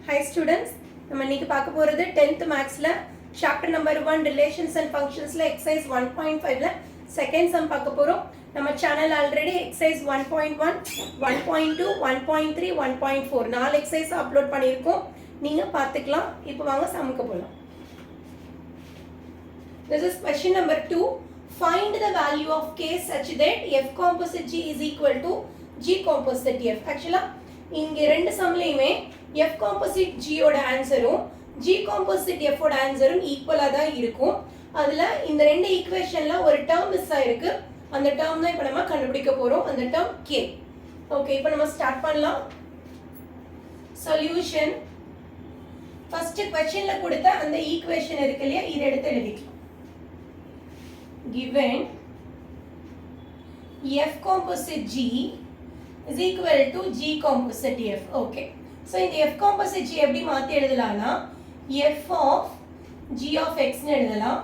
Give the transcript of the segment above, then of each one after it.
Hi students, நம்ம இன்னைக்கு பார்க்க போறது 10th mathsல chapter number 1 relations and functionsல exercise 1.5ல second sum பார்க்க போறோம். நம்ம சேனல் ஆல்ரெடி exercise 1.1, 1.2, 1.3, 1.4 நாலு exercise அப்லோட் பண்ணியிருக்கோம். நீங்க பார்த்துக்கலாம். இப்போ வாங்க சம்முக்கு போலாம். This is question number 2. Find the value of k such that f composite g is equal to g composite f. Actually இங்க ரெண்டு சம்லயுமே f composite g ஓட ஆன்சரும் g composite f ஓட ஆன்சரும் ஈக்குவலா தான் இருக்கும். அதுல இந்த ரெண்டு ஈக்குவேஷன்ல ஒரு டேர்ம் மிஸ் ஆயிருக்கு. அந்த டேர்ம் தான் இப்போ நம்ம கண்டுபிடிக்க போறோம். அந்த டேர்ம் k. ஓகே, இப்போ நம்ம ஸ்டார்ட் பண்ணலாம். சொல்யூஷன் ஃபர்ஸ்ட் क्वेश्चनல கொடுத்த அந்த ஈக்குவேஷன் இருக்கு இல்லையா, இத எடுத்து எழுதிக்கலாம். Given f composite g is equal to g composite f. Okay, so இந்த f composite g எப்படி மாத்தி எழுதலாம்னா f of g of x னு எழுதலாம்.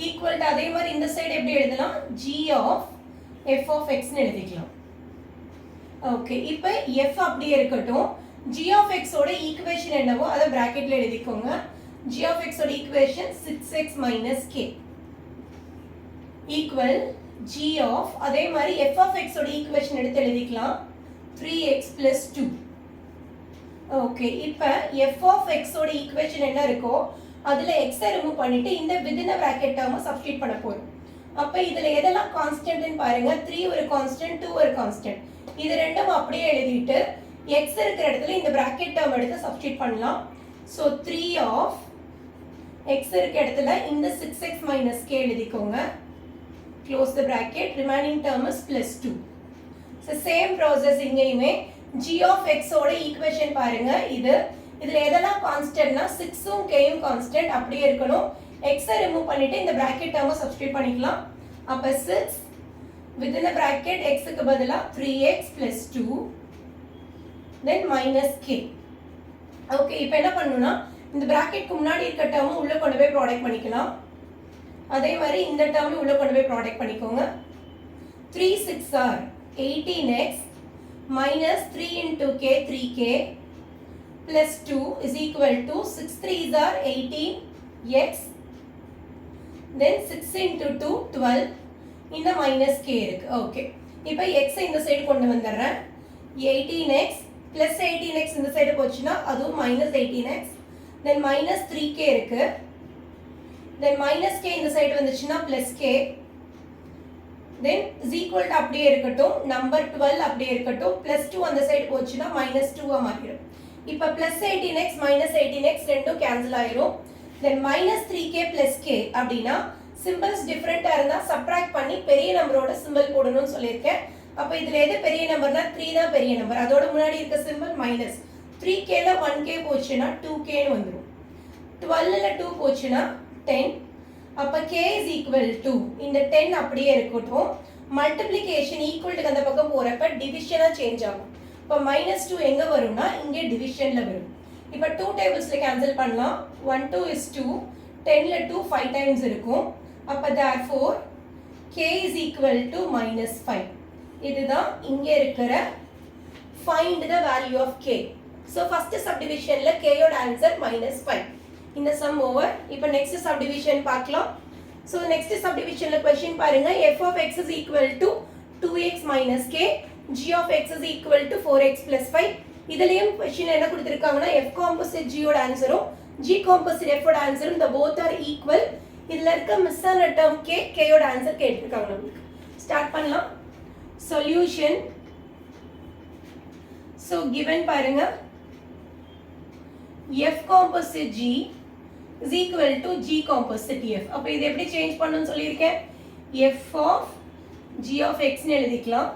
equal to அதே மாதிரி இந்த சைடு எப்படி எழுதலாம், g of f of x னு எழுதிக்கலாம். ஓகே, இப்போ f அப்படியே இருக்கட்டும். g of x ஓட ஈக்குவேஷன் என்னவோ அத பிராக்கெட்ல எழுதிக்கோங்க. g of x ஓட equation 6x - k equal g of அதே மாதிரி f of x ஓட ஈக்குவேஷன் எடுத்து எழுதிக்கலாம் 3x plus 2. ஓகே, இப்போ f of x ஓட ஈக்குவேஷன் என்ன இருக்கோ அதுல x ரிமூவ் பண்ணிட்டு இந்த within a bracket term substitute பண்ண போறோம். அப்ப இதுல எதெல்லாம் கான்ஸ்டன்ட் னு பாருங்க. 3 ஒரு கான்ஸ்டன்ட், 2 ஒரு கான்ஸ்டன்ட். இது ரெண்டும் அப்படியே எழுதிட்டு x இருக்கிற இடத்துல இந்த bracket term எடுத்து சப்ஸ்டிட்யூட் பண்ணலாம். சோ 3 of x இருக்கிற இடத்துல இந்த 6x - k எழுதிக்கோங்க. Close the bracket, remaining term is plus 2. So same process இங்கேயுமே g of x ஓட ஈக்குவேஷன் பாருங்க. இதுல எதெல்லாம் கான்ஸ்டன்ட்னா 6 உம் k உம் கான்ஸ்டன்ட் அப்படியே இருக்கணும். x ரிமூவ் பண்ணிட்டு இந்த bracket term சப்ஸ்டிட்யூட் பண்ணிக்கலாம். அப்ப 6 within the bracket x க்கு பதிலா 3x plus 2 then minus k. Okay, இப்போ என்ன பண்ணனும்னா இந்த bracketக்கு முன்னாடி இருக்க term உள்ள கொண்டு போய் ப்ராடக்ட் பண்ணிக்கலாம். அதே மாதிரி இந்த டேர்ம் உள்ள கொண்டு போய் ப்ராடக்ட் பண்ணிக்கோங்க. 3 6 are 18x minus 3 into k 3k plus 2 is equal to 6 3s are 18x then 6 into 2 12 இந்த minus k இருக்கு. ஓகே, இப்போ x இந்த சைடு கொண்டு வந்துறேன். 18x plus 18x இந்த சைடு போச்சுனா அதுவும் minus 18x then minus 3k இருக்கு. then minus k இந்த சைடு வந்துச்சுனா plus k then is equal to அப்படியே இருக்கட்டும். நம்பர் 12 அப்படியே இருக்கட்டும். plus 2 அந்த சைடு போச்சுனா minus 2 ஆ மாறிடும். இப்போ plus 18x minus 18x ரெண்டும் கேன்சல் ஆயிரும். then minus 3k plus k அப்படினா சிம்பல்ஸ் டிஃபரண்டா இருந்தா சப்ட்ராக்ட் பண்ணி பெரிய நம்பரோட சிம்பல் போடணும்னு சொல்லிருக்கேன். அப்ப இதுல எது பெரிய நம்பர்னா 3 தான் பெரிய நம்பர். அதோட முன்னாடி இருக்க சிம்பல் மைனஸ். 3k ல 1k போச்சுனா 2k ன்னு வந்துரும். 12 ல 2 போச்சுனா 10. அப்ப k is equal to இந்த 10 அப்படியே இருக்கட்டும். மல்டிப்ளிகேஷன் ஈக்குவல் டு அந்த பக்கம் போறப்ப டிவிஷனா சேஞ்ச் ஆகும். அப்ப -2 எங்க வரும்னா இங்க டிவிஷன்ல வரும். இப்ப 2 டேபிள்ஸ்ல கேன்சல் பண்ணலாம். 1 2 is 2. 10 ல 2 5 டைம்ஸ் இருக்கும். அப்ப therefore k is equal to -5. இதுதான் இங்க இருக்கிற find the value of k. So first subdivisionல k யோட ஆன்சர் -5. இந்த sum over. இப்போ next subdivision பார்க்கலாம். So next subdivisionல question பாருங்க. f of x is equal to 2x minus k, g of x is equal to 4x plus 5. இதுலயும் question என்ன கொடுத்திருக்காங்கன்னா f composite g யோட ஆன்சரும் g composite f ஓட ஆன்சரும் the both are equal. இதுல இருக்க miss ஆன term k யோட ஆன்சர் கேட்டிருக்காங்க நமக்கு. ஸ்டார்ட் பண்ணலாம். சொல்யூஷன். So given பாருங்க f composite g is equal to g composite f. அப்ப இது எப்படி சேஞ்ச் பண்ணனும்னு சொல்லிருக்கேன். f of g of x னு எழுதிக்கலாம்.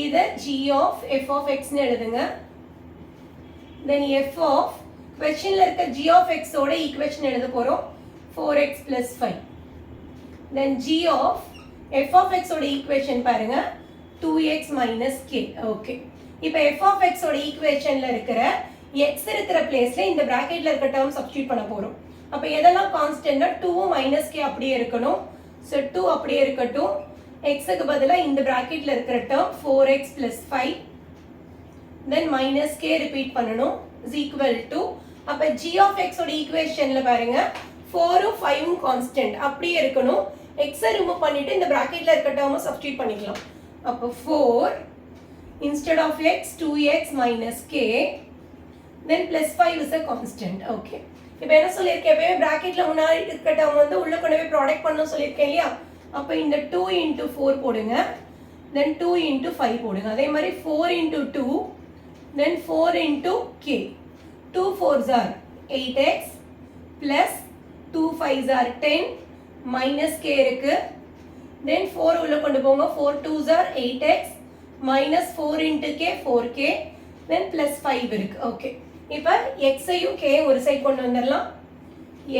இத g of f of x னு எழுதுங்க. then f of questionல இருக்க g of x ஓட ஈக்குவேஷன் எழுத போறோம். 4x plus 5. then g of f of x ஓட ஈக்குவேஷன் பாருங்க 2x minus k. ஓகே, இப்போ f of x ஓட ஈக்குவேஷன்ல இருக்கிற x இருக்கிற பிளேஸ்ல இந்த பிராக்கெட்ல இருக்க டேர்ம் சப்ஸ்டிட்யூட் பண்ண போறோம். அப்ப எதெல்லாம் கான்ஸ்டன்ட்னா 2 - k அப்படியே இருக்கணும். சோ 2 அப்படியே இருக்கட்டும். x க்கு பதிலா இந்த பிராக்கெட்ல இருக்கிற term 4x plus 5 then minus k repeat பண்ணனும் is equal to அப்ப g of x ஓட ஈக்குவேஷன்ல பாருங்க 4 உம் 5 உம் கான்ஸ்டன்ட் அப்படியே இருக்கணும் x ரிமூவ் பண்ணிட்டு இந்த பிராக்கெட்ல இருக்க டேர்மை சப்ஸ்டிட்யூட் பண்ணிக்கலாம் அப்ப 4 instead of x 2x minus k then plus 5 is a constant okay இப்போ என்ன சொல்லிருக்கேன் எப்பவே பிராக்கெட்ல முன்னாடி இருக்க டேர்ம் வந்து உள்ள கொண்டு போய் ப்ராடக்ட் பண்ணனும் சொல்லிருக்கேன் இல்லையா அப்ப இந்த 2 into 4 போடுங்க then 2 into 5 போடுங்க அதே மாதிரி 4 into 2 then 4 into k 2 4s are 8x plus 2 5s are 10 minus k இருக்கு then 4 உள்ள கொண்டு போங்க 4 2s are 8x minus 4 into k 4k then plus 5 இருக்கு okay இப்போ x ஐயும் k ஒரு சைடு கொண்டு வந்துறலாம்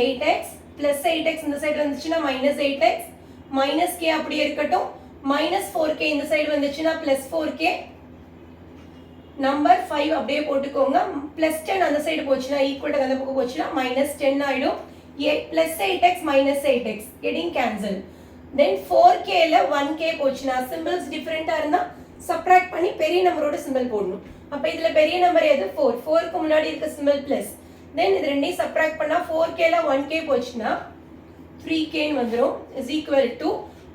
8x plus 8x இந்த சைடு வந்துச்சுனா minus 8x minus k அப்படியே இருக்கட்டும் minus 4k இந்த சைடு வந்துச்சுனா plus 4k நம்பர் 5 அப்படியே போட்டுக்கோங்க plus 10 அந்த சைடு போச்சுனா ஈக்குவல் டு அந்த பக்கம் போச்சுனா minus 10 ஆயிடும் plus 8x minus 8x getting cancel then 4k ல 1k போச்சுனா symbols different-ஆ இருந்தா subtract பண்ணி பெரிய நம்பரோட symbol போடணும் அப்ப இதுல பெரிய நம்பர் எது 4 4 க்கு முன்னாடி இருக்க symbol plus then இது ரெண்டையும் subtract பண்ணா 4k ல 1k போச்சுனா 3k ன்னு வந்துரும் is equal to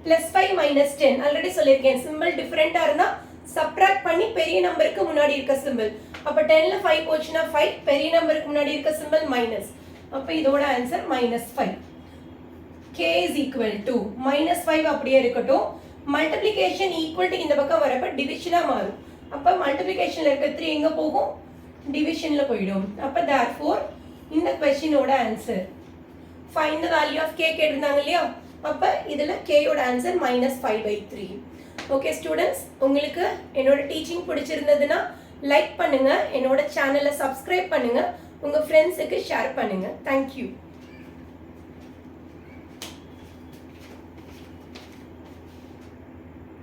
plus 5 minus 10 already சொல்லிருக்கேன் symbol different-ஆ இருந்தா subtract பண்ணி பெரிய நம்பருக்கு முன்னாடி இருக்க symbol அப்ப 10 ல 5 போச்சுனா 5 பெரிய நம்பருக்கு முன்னாடி இருக்க symbol minus அப்ப இதோட answer minus 5 k is equal to minus 5 அப்படியே இருக்கட்டும் multiplication equal to இந்த பக்கம் வரப்ப division-ஆ மாறும் அப்ப multiplicationல இருக்க 3 எங்க போகும் divisionல போய்டும் அப்ப therefore இந்த क्वेश्चनோட answer find the value of k கேட்டிருந்தாங்க இல்லையா அப்ப இதுல k யோட ஆன்சர் -5/3 ஓகே ஸ்டூடண்ட்ஸ் உங்களுக்கு என்னோட டீச்சிங் பிடிச்சிருந்ததுன்னா லைக் பண்ணுங்க என்னோட சேனலை சப்ஸ்கிரைப் பண்ணுங்க உங்க ஃப்ரெண்ட்ஸுக்கு ஷேர் பண்ணுங்க Thank you